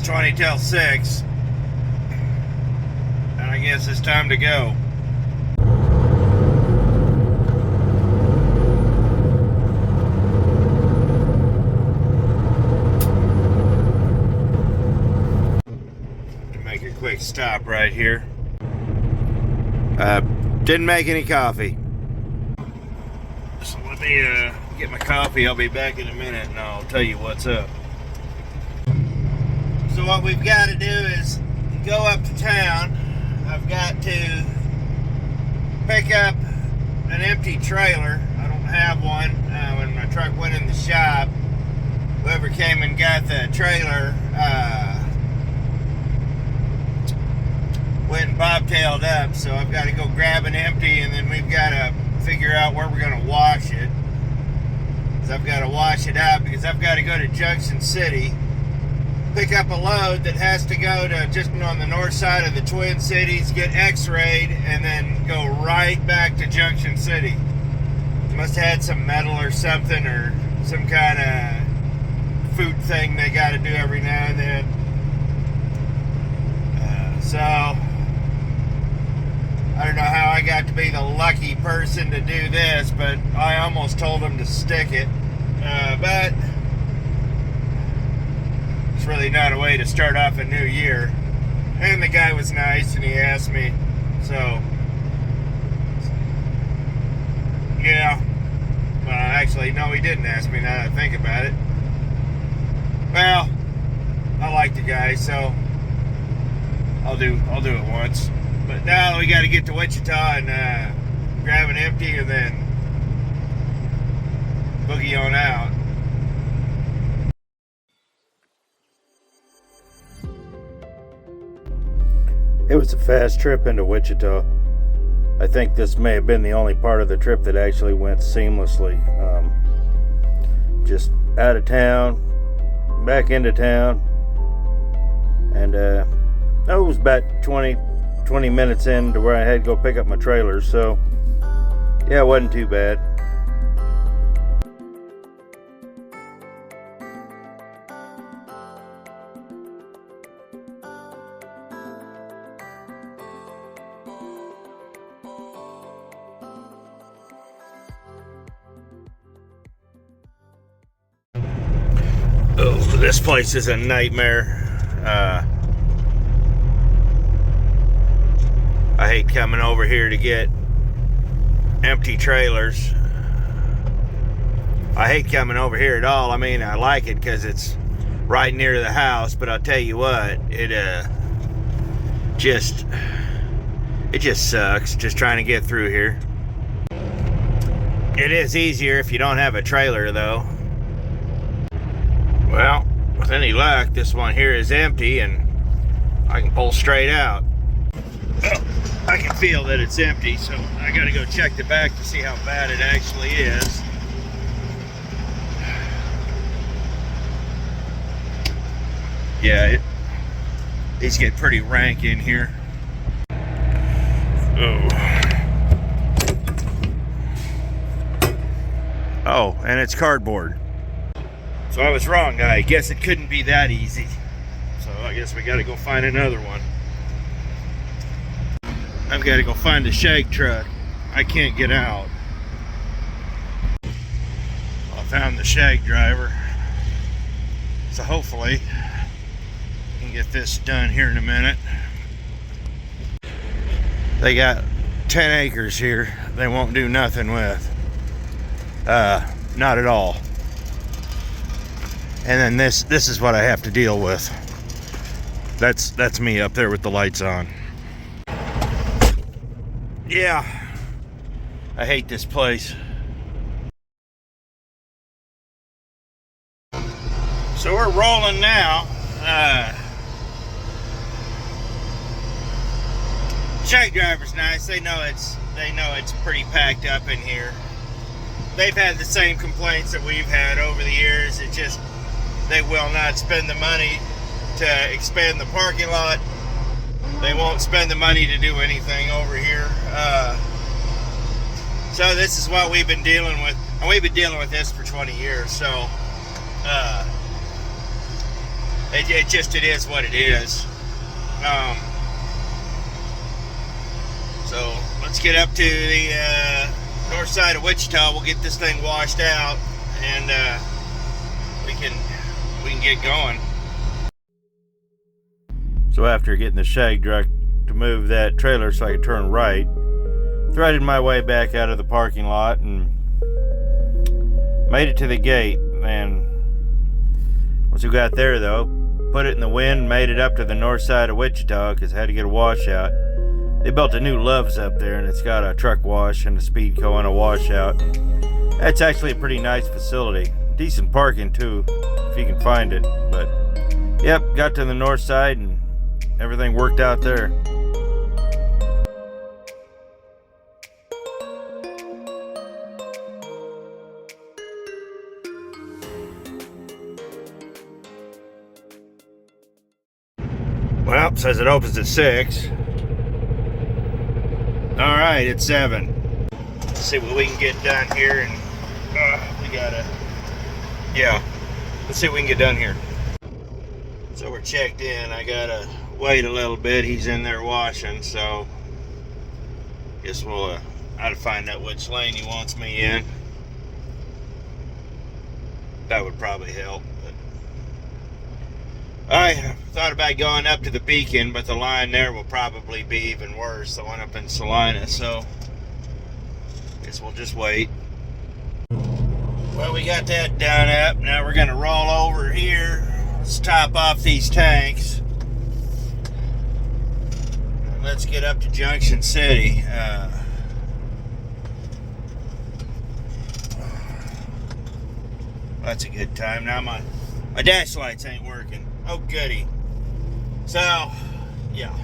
20 till 6. And I guess it's time to go. Make a quick stop right here. Didn't make any coffee. So let me get my coffee. I'll be back in a minute and I'll tell you what's up. So what we've got to do is go up to town. I've got to pick up an empty trailer. I don't have one. When my truck went in the shop, whoever came and got the trailer went and bobtailed up, so I've got to go grab an empty, and then we've got to figure out where we're going to wash it. So I've got to wash it out because I've got to go to Junction City, pick up a load that has to go to just on the north side of the Twin Cities, get x-rayed, and then go right back to Junction City. Must have had some metal or something, or some kind of food thing they got to do every now and then. So I don't know how I got to be the lucky person to do this, but I almost told him to stick it. But it's really not a way to start off a new year. And the guy was nice and he asked me. So, yeah. Well, actually, no, he didn't ask me now that I think about it. Well, I like the guy, so I'll do it once. But now we got to get to Wichita and grab an empty and then boogie on out. It was a fast trip into Wichita. I think this may have been the only part of the trip that actually went seamlessly. Just out of town, back into town, and it was about 20 minutes in to where I had to go pick up my trailer, so yeah, it wasn't too bad. Oh, this place is a nightmare. I hate coming over here to get empty trailers. I hate coming over here at all. I mean, I like it because it's right near the house, but I'll tell you what, it just sucks just trying to get through here. It is easier if you don't have a trailer, though. Well, with any luck, this one here is empty and I can pull straight out. Well, I can feel that it's empty, so I gotta go check the back to see how bad it actually is. Yeah, these get pretty rank in here. Oh, and it's cardboard. So I was wrong. I guess it couldn't be that easy. So I guess we gotta go find another one. I've got to go find the shag truck. I can't get out. I found the shag driver. So hopefully I can get this done here in a minute. They got 10 acres here they won't do nothing with. Not at all. And then this is what I have to deal with. That's me up there with the lights on. Yeah, I hate this place. So we're rolling now. Shag driver's nice. They know it's pretty packed up in here. They've had the same complaints that we've had over the years. It just, they will not spend the money to expand the parking lot. They won't spend the money to do anything over here. So this is what we've been dealing with. And we've been dealing with this for 20 years. So it is what it is. So let's get up to the north side of Wichita. We'll get this thing washed out, and we can get going. So after getting the shag truck to move that trailer so I could turn right, threaded my way back out of the parking lot and made it to the gate. And once we got there though, put it in the wind, made it up to the north side of Wichita because I had to get a washout. They built a new Love's up there, and it's got a truck wash and a Speedco and a washout. That's actually a pretty nice facility. Decent parking too, if you can find it. But yep, got to the north side and everything worked out there. Well, it says it opens at 6. Alright, it's 7. Let's see what we can get done here. And let's see what we can get done here. So we're checked in. I gotta wait a little bit. He's in there washing, so guess we'll have to find out which lane he wants me in. That would probably help. I thought about going up to the Beacon, but the line there will probably be even worse, the one up in Salina, so guess we'll just wait. Well, we got that done up. Now we're going to roll over here. Let's top off these tanks. And let's get up to Junction City. That's a good time. Now my dash lights ain't working. Oh, goody. So, yeah.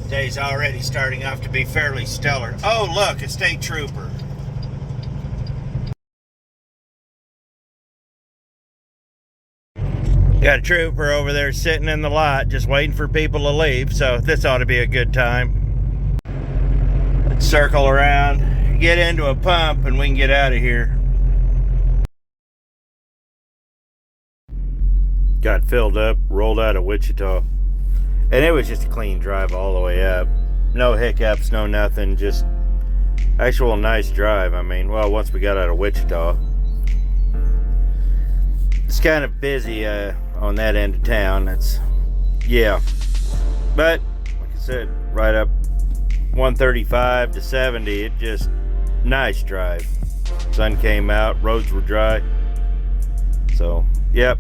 Day's already starting off to be fairly stellar. Oh, look, a state trooper. Got a trooper over there sitting in the lot just waiting for people to leave, so this ought to be a good time. Let's circle around, get into a pump, and we can get out of here. Got filled up, rolled out of Wichita, and it was just a clean drive all the way up. No hiccups, no nothing, just actual nice drive. I mean, well, once we got out of Wichita, it's kind of busy on that end of town. But like I said, right up 135 to 70, it just nice drive. Sun came out, roads were dry, so yep.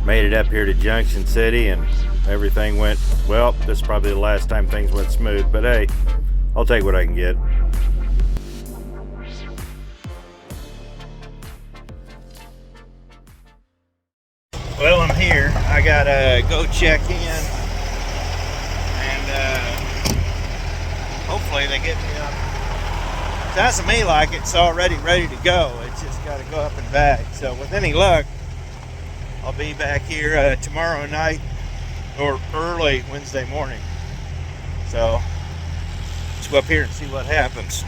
Made it up here to Junction City and everything went, well, this is probably the last time things went smooth, but hey, I'll take what I can get. Well, I'm here. I gotta go check in, and hopefully they get me up. Sounds to me like it's already ready to go. It's just gotta go up and back. So with any luck, I'll be back here tomorrow night or early Wednesday morning. So let's go up here and see what happens.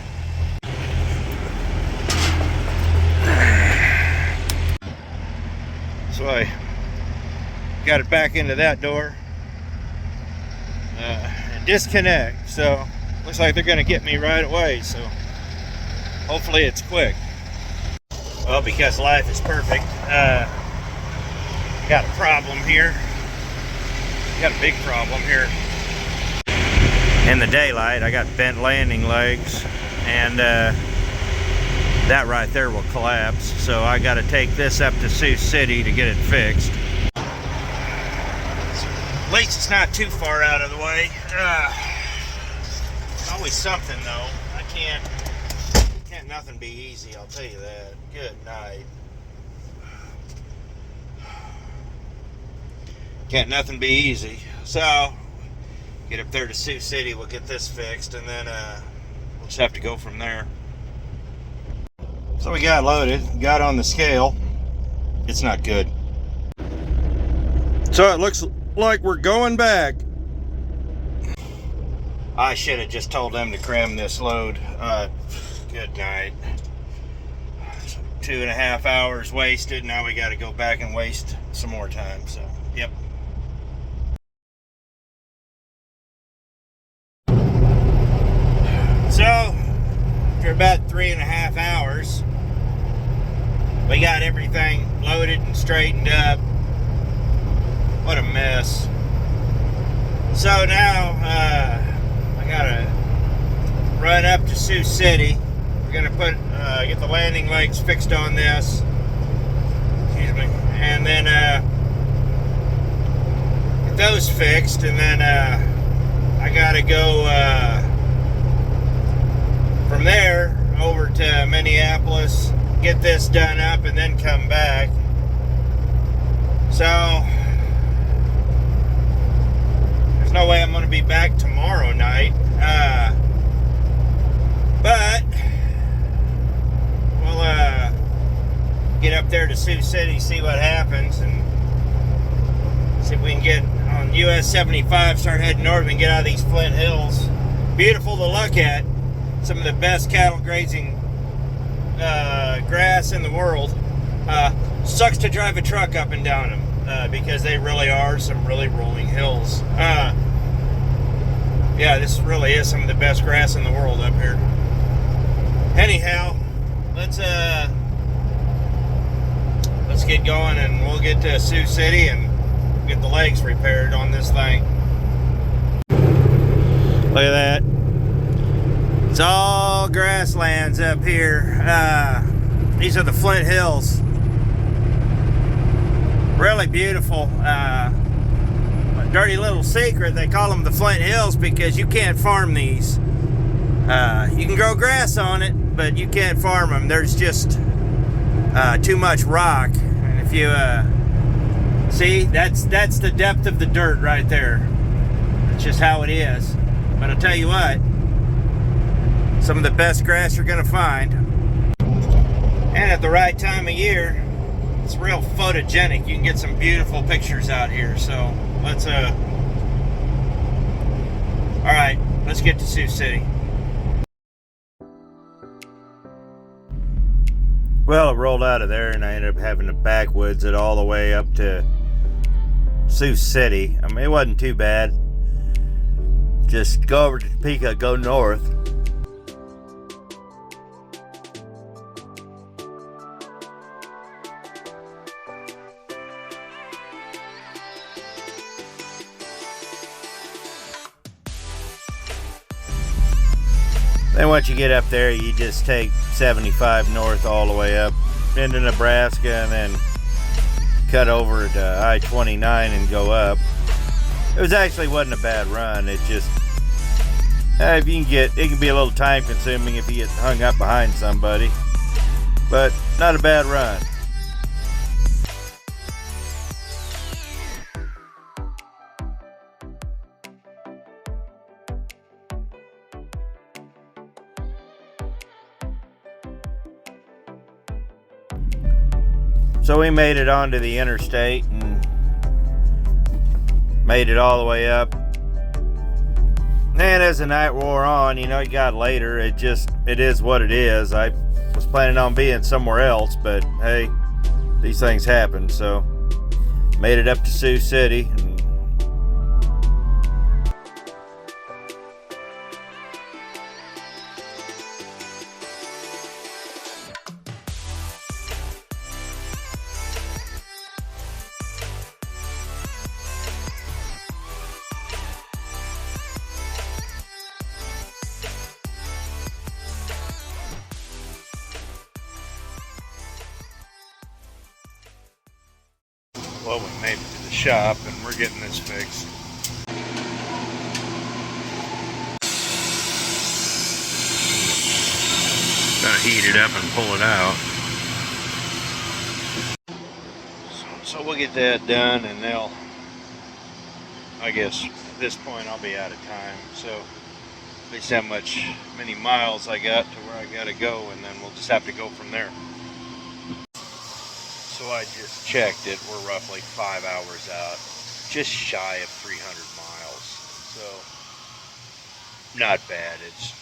So I got it back into that door and disconnect. So looks like they're going to get me right away. So hopefully it's quick. Well, because life is perfect. Got a problem here. Got a big problem here. In the daylight, I got bent landing legs, and that right there will collapse. So I got to take this up to Sioux City to get it fixed. At least it's not too far out of the way. Always something though. Can't nothing be easy, I'll tell you that. Good night. Can't nothing be easy. So get up there to Sioux City, we'll get this fixed, and then we'll just have to go from there. So we got loaded, got on the scale. It's not good. So it looks like we're going back. I should have just told them to cram this load. Good night. 2.5 hours wasted. Now we got to go back and waste some more time. So, yep. So, after about 3.5 hours, we got everything loaded and straightened up. What a mess. So now, I gotta run up to Sioux City. We're gonna get the landing legs fixed on this. Excuse me. And then get those fixed, and then I gotta go from there over to Minneapolis, get this done up, and then come back. So there's no way I'm gonna be back tomorrow night. But we'll get up there to Sioux City, see what happens, and see if we can get on US 75, start heading north and get out of these Flint Hills. Beautiful to look at. Some of the best cattle grazing grass in the world. Sucks to drive a truck up and down them because they really are some really rolling hills. Yeah, this really is some of the best grass in the world up here. Anyhow, let's get going, and we'll get to Sioux City and get the legs repaired on this thing. Look at that. It's all grasslands up here. These are the Flint Hills. Really beautiful. A dirty little secret, they call them the Flint Hills because you can't farm these. You can grow grass on it, but you can't farm them. There's just too much rock. And if you see, that's the depth of the dirt right there. It's just how it is. But I'll tell you what, some of the best grass you're gonna find. And at the right time of year, it's real photogenic. You can get some beautiful pictures out here. So let's all right, let's get to Sioux City. Well, I rolled out of there and I ended up having to backwoods it all the way up to Sioux City. I mean, it wasn't too bad. Just go over to Topeka, go north. Then once you get up there, you just take 75 north all the way up into Nebraska, and then cut over to I-29 and go up. It actually wasn't a bad run. It just, if you can get, it can be a little time consuming if you get hung up behind somebody, but not a bad run. So we made it onto the interstate and made it all the way up. And as the night wore on, you know, it got later. It is what it is. I was planning on being somewhere else, but hey, these things happen. So made it up to Sioux City. And well, we made it to the shop and we're getting this fixed. Gotta heat it up and pull it out. So we'll get that done, and they'll I guess at this point I'll be out of time. So at least how many miles I got to where I gotta go, and then we'll just have to go from there. So I just checked it. We're roughly 5 hours out, just shy of 300 miles. So not bad. It's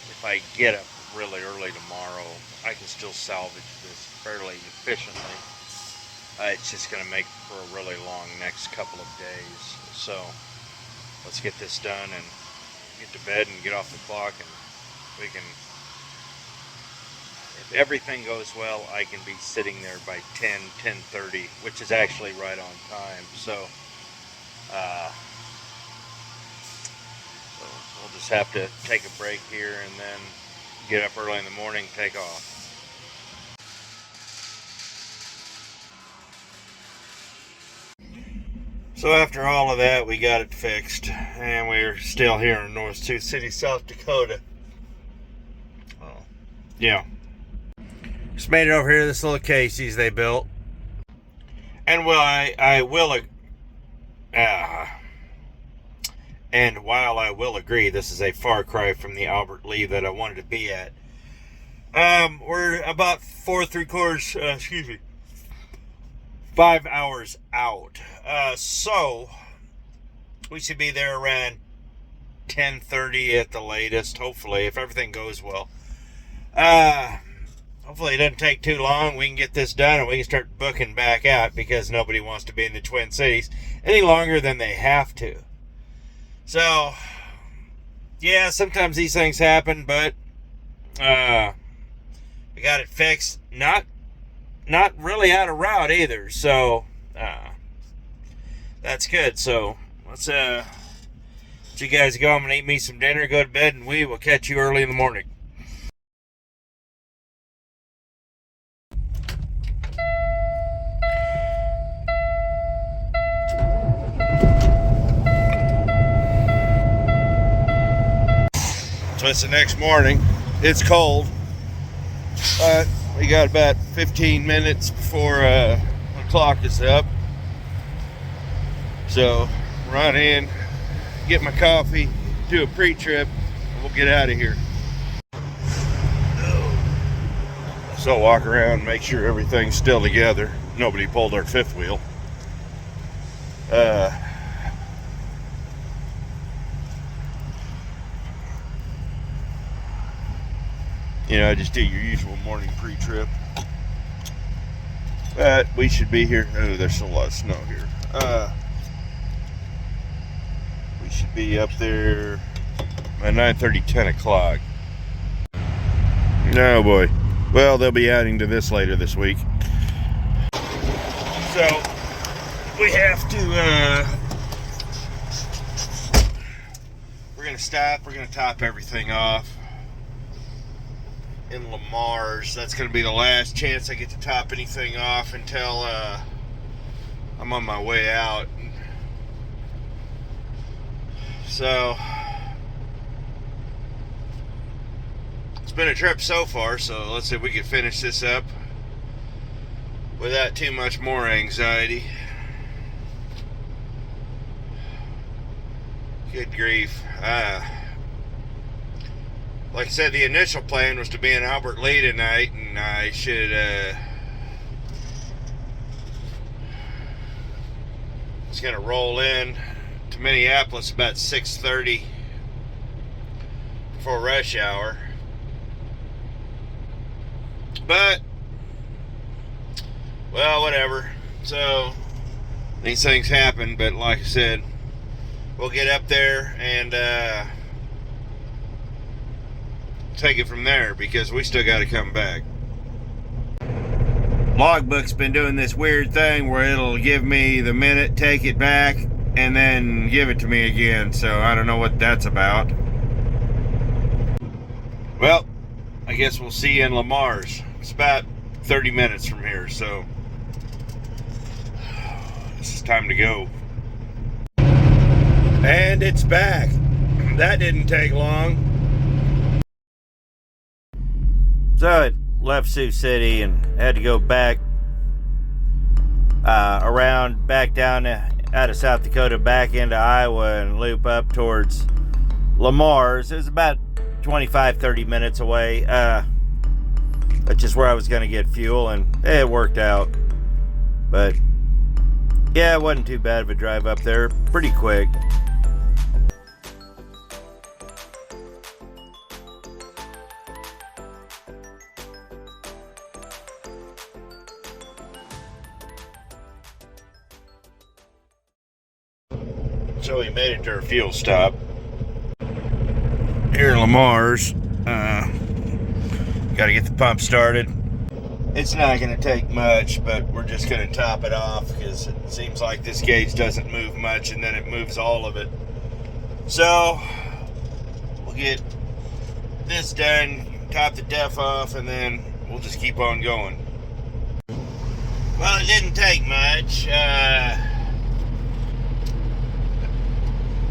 if I get up really early tomorrow, I can still salvage this fairly efficiently. It's just going to make for a really long next couple of days. So let's get this done and get to bed and get off the clock, and we can, if everything goes well, I can be sitting there by 10:30, which is actually right on time. So we'll just have to take a break here and then get up early in the morning, take off. So after all of that, we got it fixed, and we're still here in North Sioux City, South Dakota. Oh, yeah. Just made it over here to this little Casey's they built. And well, and while I will agree this is a far cry from the Albert Lee that I wanted to be at, we're about 5 hours out. So we should be there around 10:30 at the latest, hopefully, if everything goes well. Hopefully it doesn't take too long. We can get this done and we can start booking back out, because nobody wants to be in the Twin Cities any longer than they have to. So yeah, sometimes these things happen, but we got it fixed. Not really out of route either, so that's good. So let's let you guys go. I'm gonna eat me some dinner, go to bed, and we will catch you early in the morning. So it's the next morning. It's cold, but we got about 15 minutes before the clock is up. So run in, get my coffee, do a pre-trip, and we'll get out of here. So walk around, make sure everything's still together. Nobody pulled our fifth wheel. You know, just do your usual morning pre-trip. But we should be here. Oh, there's still a lot of snow here. We should be up there by 9:30, 10 o'clock. Oh boy. Well, they'll be adding to this later this week. So we have to we're gonna stop, we're gonna top everything off in Lamar's. That's going to be the last chance I get to top anything off until I'm on my way out. So it's been a trip so far, so let's see if we can finish this up without too much more anxiety. Good grief. Like I said, the initial plan was to be in Albert Lee tonight, and I should was gonna roll in to Minneapolis about 6:30 before rush hour. But well, whatever. So these things happen, but like I said, we'll get up there and take it from there, because we still got to come back. Logbook's been doing this weird thing where it'll give me the minute, take it back, and then give it to me again. So I don't know what that's about. Well, I guess we'll see you in Lamar's. It's about 30 minutes from here, so it's time to go. And it's back. That didn't take long. So I left Sioux City and had to go back around back down out of South Dakota back into Iowa and loop up towards Lamar's. It was about 25-30 minutes away. That's just where I was going to get fuel, and it worked out. But yeah, it wasn't too bad of a drive up there. Pretty quick. So we made it to our fuel stop here in Lamar's. Got to get the pump started. It's not going to take much, but we're just going to top it off because it seems like this gauge doesn't move much, and then it moves all of it. So we'll get this done, top the def off, and then we'll just keep on going. Well, it didn't take much.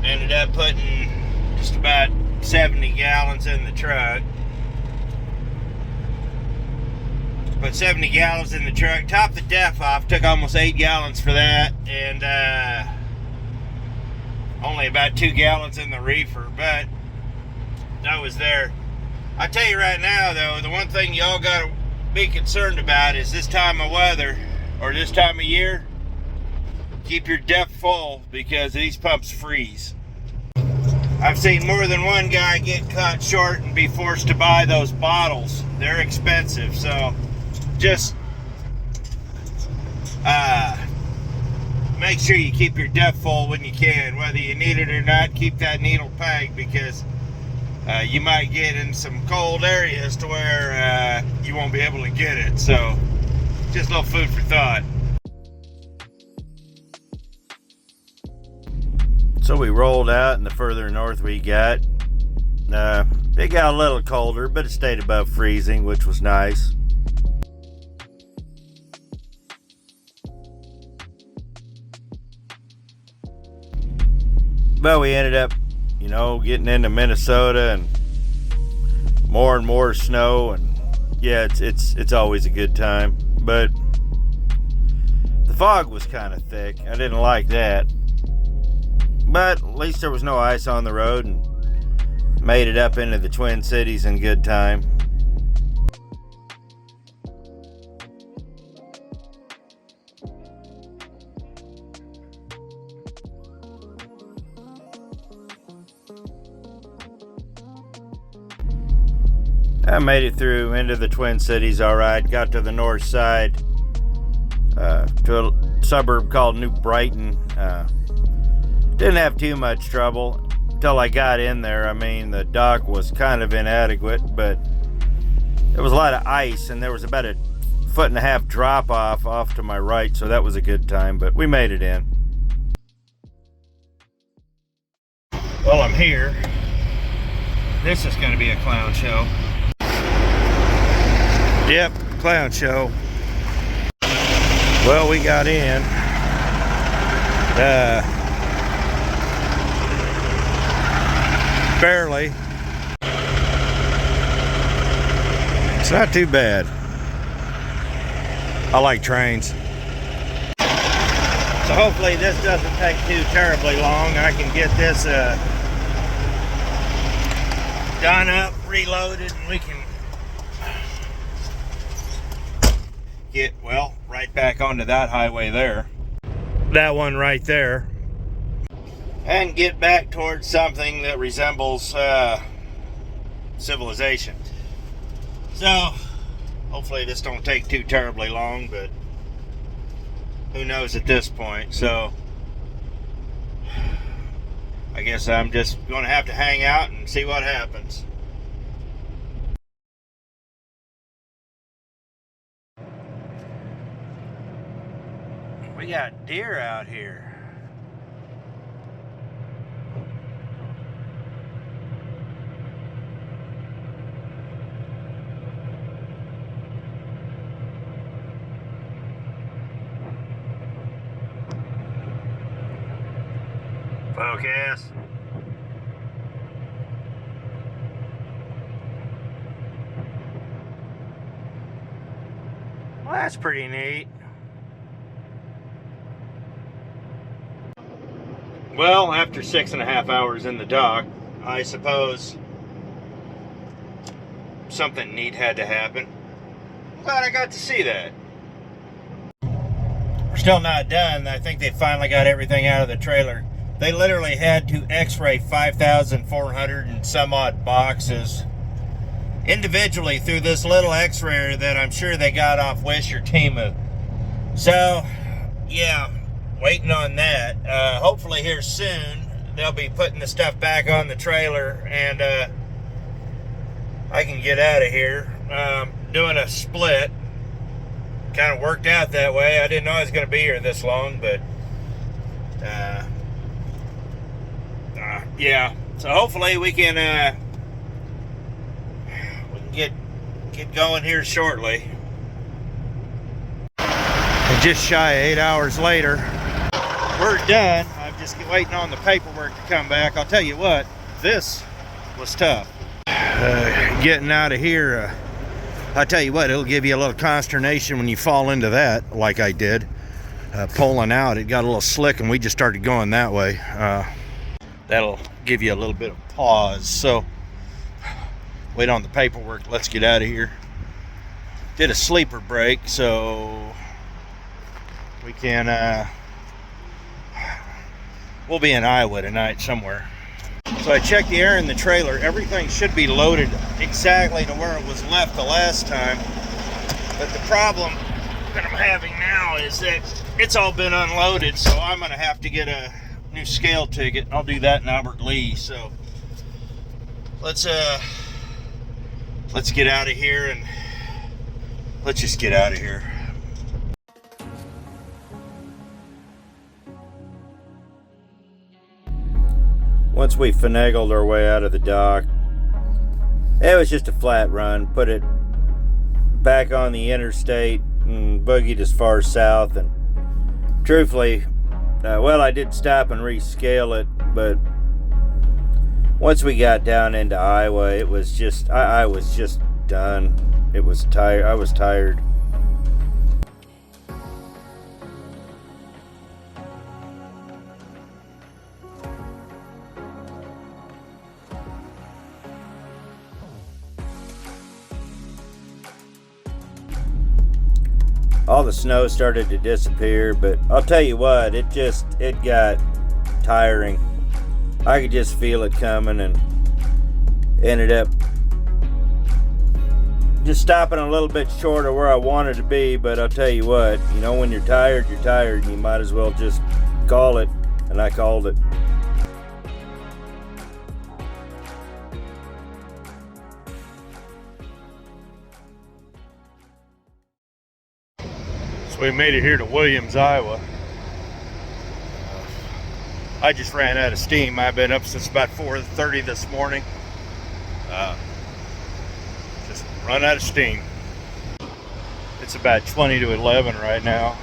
Ended up putting just about 70 gallons in the truck. Put 70 gallons in the truck, topped the def off, took almost 8 gallons for that, and only about 2 gallons in the reefer, but I was there. I tell you right now though, the one thing y'all gotta be concerned about is this time of weather, or this time of year, keep your def full because these pumps freeze. I've seen more than one guy get caught short and be forced to buy those bottles. They're expensive, so just make sure you keep your def full when you can. Whether you need it or not, keep that needle pegged, because you might get in some cold areas to where you won't be able to get it. So just a little food for thought. So we rolled out, and the further north we got, it got a little colder, but it stayed above freezing, which was nice. But we ended up, getting into Minnesota and more snow, and yeah, it's always a good time. But the fog was kind of thick. I didn't like that. But at least there was no ice on the road, and made it up into the Twin Cities in good time. I made it through into the Twin Cities all right. Got to the north side, to a suburb called New Brighton. Didn't have too much trouble until I got in there. I mean, the dock was kind of inadequate, but there was a lot of ice, and there was about a 1.5 foot drop off to my right, so that was a good time, but we made it in. Well, I'm here. This is going to be a clown show. Yep, clown show. Well, we got in. Barely. It's not too bad. I like trains. So hopefully this doesn't take too terribly long. I can get this done up, reloaded, and we can get, well, right back onto that highway there. That one right there. And get back towards something that resembles civilization. So hopefully this don't take too terribly long, but who knows at this point. So I guess I'm just going to have to hang out and see what happens. We got deer out here. Focus. Well, that's pretty neat. Well, after 6.5 hours in the dock, I suppose something neat had to happen. I'm glad I got to see that. We're still not done. I think they finally got everything out of the trailer. They literally had to x-ray 5,400 and some odd boxes individually through this little x-rayer that I'm sure they got off Wish or Temu. So, yeah, waiting on that. Hopefully here soon they'll be putting the stuff back on the trailer and I can get out of here. Doing a split. Kind of worked out that way. I didn't know I was going to be here this long, but yeah. So hopefully we can get going here shortly. And just shy of 8 hours later, we're done. I'm just waiting on the paperwork to come back. I'll tell you what, this was tough. Getting out of here. I'll tell you what, it'll give you a little consternation when you fall into that, like I did. Pulling out, it got a little slick and we just started going that way. That'll give you a little bit of pause. So, wait on the paperwork. Let's get out of here. Did a sleeper break, so we can, we'll be in Iowa tonight somewhere. So I checked the air in the trailer. Everything should be loaded exactly to where it was left the last time. But the problem that I'm having now is that it's all been unloaded, so I'm gonna have to get a new scale ticket. I'll do that in Albert Lee. So let's get out of here and let's just get out of here. Once we finagled our way out of the dock, it was just a flat run. Put it back on the interstate and boogied as far south. And truthfully, well, I did stop and rescale it, but once we got down into Iowa, it was just, I was just done. It was tired. I was tired. All the snow started to disappear, but I'll tell you what, it got tiring. I could just feel it coming and ended up just stopping a little bit short of where I wanted to be. But I'll tell you what, you know, when you're tired, and you might as well just call it, and I called it. So we made it here to Williams, Iowa. I just ran out of steam. I've been up since about 4:30 this morning. Just run out of steam. It's about 20 to 11 right now.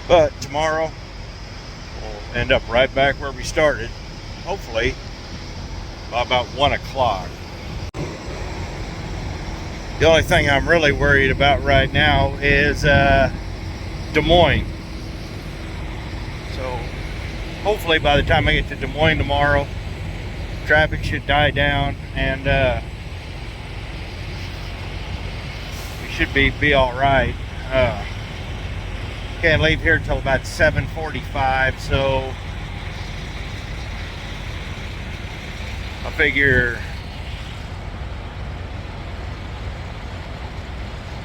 But tomorrow we'll end up right back where we started. Hopefully by about 1 o'clock. The only thing I'm really worried about right now is Des Moines. So hopefully by the time I get to Des Moines tomorrow, traffic should die down and we should be all right. Can't leave here until about 7:45, so I figure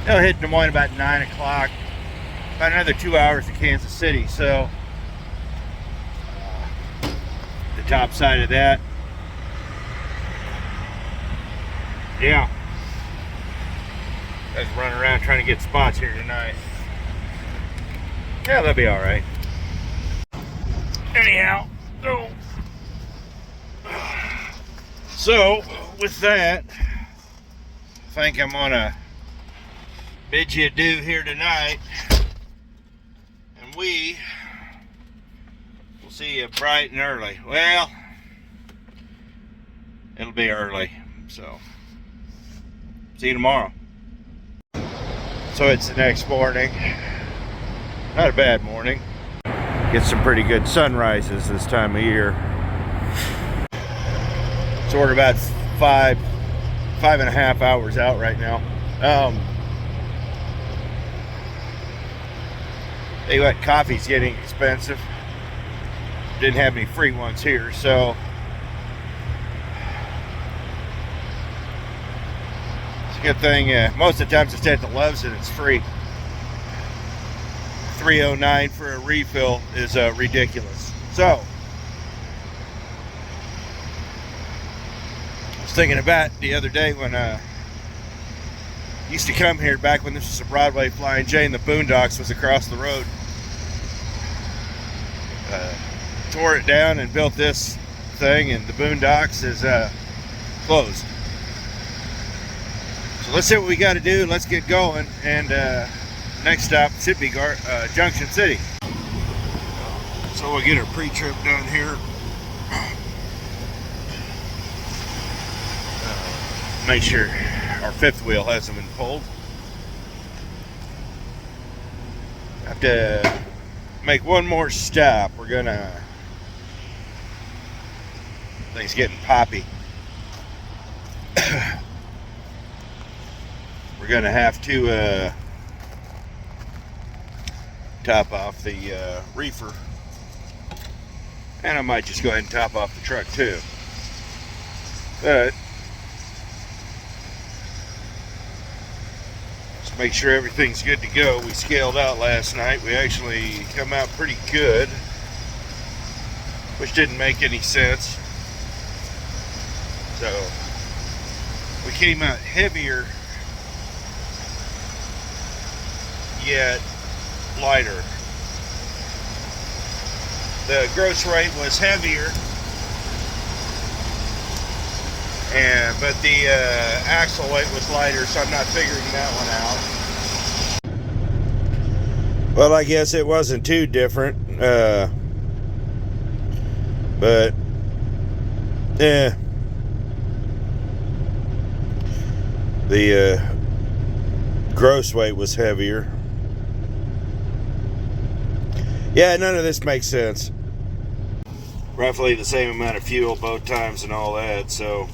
they'll hit Des Moines about 9 o'clock. About another 2 hours to Kansas City. So the top side of that, yeah, guys running around trying to get spots here tonight. Yeah, that'll be all right. Anyhow, so with that, I think I'm gonna bid you adieu here tonight, and we will see you bright and early. Well, it'll be early, so see you tomorrow. So it's the next morning. Not a bad morning. Get some pretty good sunrises this time of year. So we're about 5.5 hours out right now. Tell you what, coffee's getting expensive. Didn't have any free ones here, so it's a good thing. Most of the times I stay at the Loves and it's free. $3.09 for a refill is ridiculous. So I was thinking about the other day when I used to come here back when this was a Broadway Flying J and the Boondocks was across the road. Tore it down and built this thing, and the Boondocks is closed. So let's see what we got to do. Let's get going, and next stop should be Junction City. So we'll get our pre-trip done here. Make sure our fifth wheel hasn't been pulled. Have to make one more stop. We're gonna, things getting poppy. We're gonna have to top off the reefer, and I might just go ahead and top off the truck too. But let's make sure everything's good to go. We scaled out last night. We actually come out pretty good, which didn't make any sense. So we came out heavier, yet lighter. The gross rate was heavier, but the axle weight was lighter, so I'm not figuring that one out. Well, I guess it wasn't too different, but yeah, the gross weight was heavier. Yeah, none of this makes sense. Roughly the same amount of fuel both times and all that, so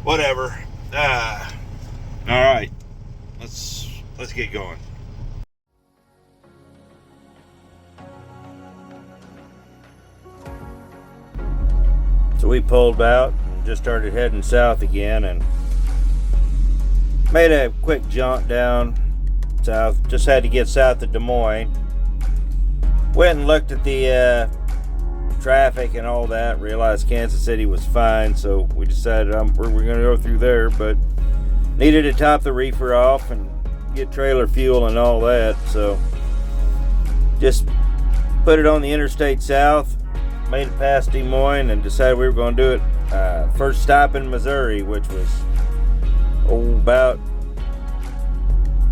whatever. All right, let's get going. So we pulled out and just started heading south again, and made a quick jaunt down south. Just had to get south of Des Moines. Went and looked at the traffic and all that. Realized Kansas City was fine, so we decided we're going to go through there. But needed to top the reefer off and get trailer fuel and all that. So just put it on the interstate south. Made it past Des Moines and decided we were going to do it. First stop in Missouri, which was about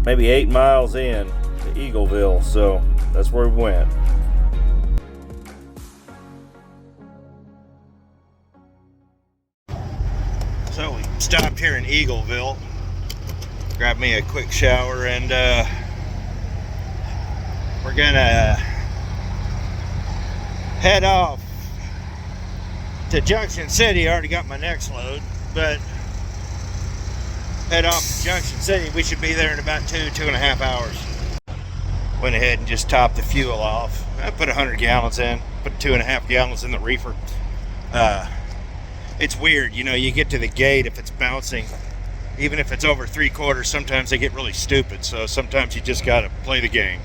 maybe 8 miles in to Eagleville. So that's where we went. So we stopped here in Eagleville, grabbed me a quick shower, and we're gonna head off to Junction City. I already got my next load, but head off to Junction City. We should be there in about 2.5 hours. Went ahead and just topped the fuel off. I put 100 gallons in, put 2.5 gallons in the reefer. It's weird, you know, you get to the gate, if it's bouncing, even if it's over 3/4, sometimes they get really stupid. So sometimes you just gotta play the game.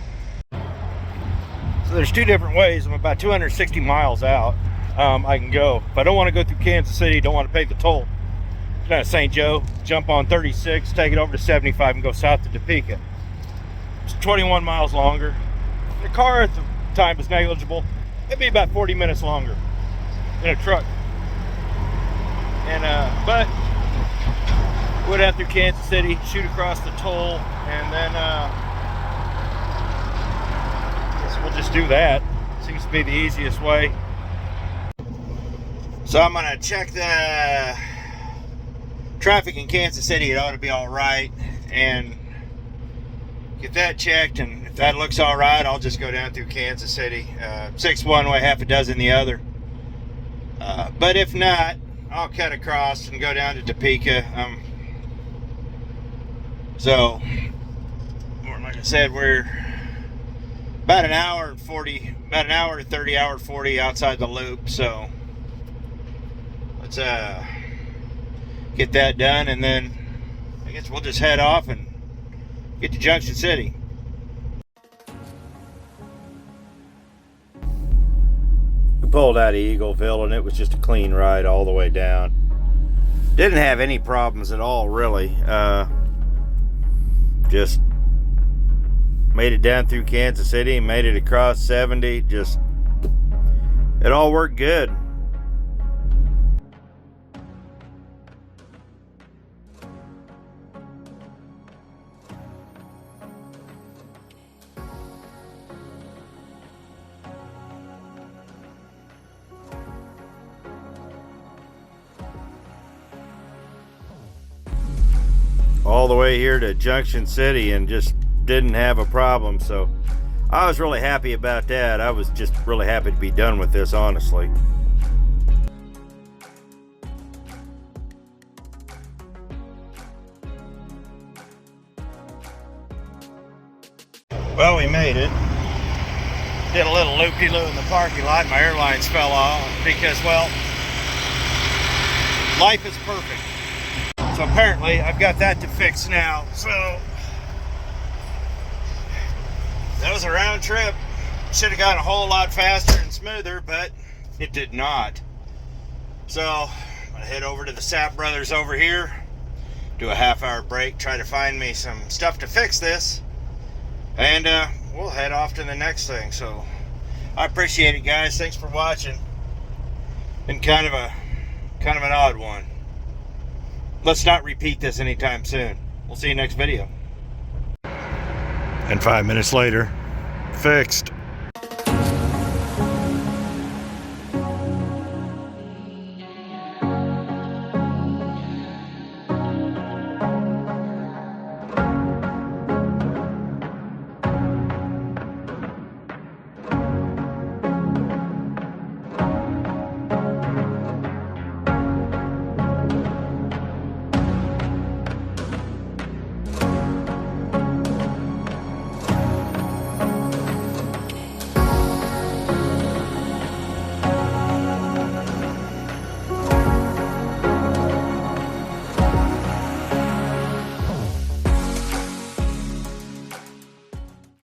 So there's two different ways. I'm about 260 miles out. I can go. If I don't want to go through Kansas City, don't want to pay the toll, down to St. Joe, jump on 36, take it over to 75 and go south to Topeka. It's 21 miles longer. The car at the time was negligible. It'd be about 40 minutes longer in a truck. And but we'd have through Kansas City, shoot across the toll, and then guess we'll just do that. Seems to be the easiest way. So I'm gonna check the traffic in Kansas City. It ought to be all right, and get that checked. And If that looks all right, I'll just go down through Kansas City. 6 one way, half a dozen the other. But if not, I'll cut across and go down to Topeka. So, like I said, we're about an hour and 40, about an hour to 30, hour 40 outside the loop. So let's get that done, and then I guess we'll just head off and get to Junction City. We pulled out of Eagleville, and it was just a clean ride all the way down. Didn't have any problems at all, really. Just made it down through Kansas City, made it across 70. Just, it all worked good. All the way here to Junction City and just didn't have a problem. So I was really happy about that. I was just really happy to be done with this, honestly. Well, we made it. Did a little loop-de-loo in the parking lot. My airlines fell off because, well, life is perfect. So apparently I've got that to fix now. So that was a round trip. Should have gone a whole lot faster and smoother, but it did not. So I'm gonna head over to the Sapp Brothers over here, do a half-hour break, try to find me some stuff to fix this, and we'll head off to the next thing. So I appreciate it, guys. Thanks for watching. Been kind of an odd one. Let's not repeat this anytime soon. We'll see you next video. And 5 minutes later, fixed.